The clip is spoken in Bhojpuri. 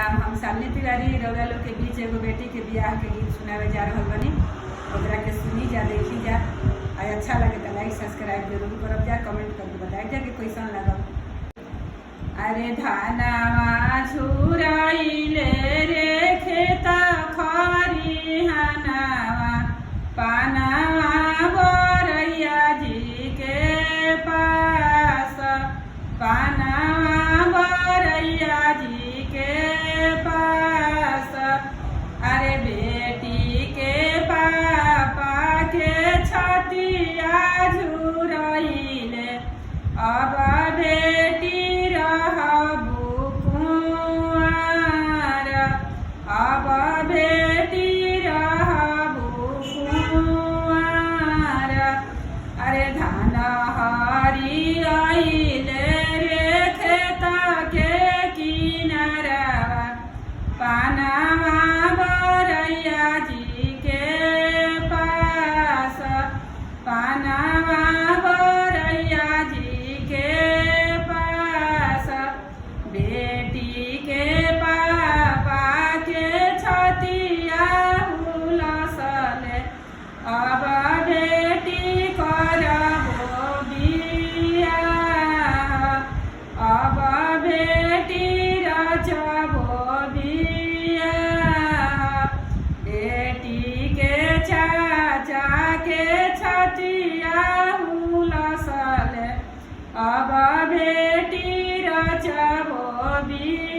हम शालिनी तिवारी रउरा लोग के बीच एगो बेटी के बियाह के गीत सुनावे जा रहल बनी। ओकरा के सुनी जा, देखी जा, और अच्छा लगे तो लाइक सब्सक्राइब जरूर करब जा, कमेंट करके बताए जा कि कैसन लगल। अरे धानवा झुराइले रे खेता खरिहानवा, पानवा बरैया जी के पास, पानवा बरैया जी के पास। अरे बेटी के पापा के छतिया झुराइले, अब बेटी रहबू कुंवार, अब बेटी रहबू कुंवार। अरे धान हरियाइले रे खेता के किनारवा, पानवा बरैया जी के पास, पानवा बरैया जी के पास। बेटी के पापा के छतिया हुलसले, अब बेटी करबो बियाह, अब बेटी रचबो बियाह। बेटी के चाचा के छतिया हुलसले, अब बेटी रचबो बियाह।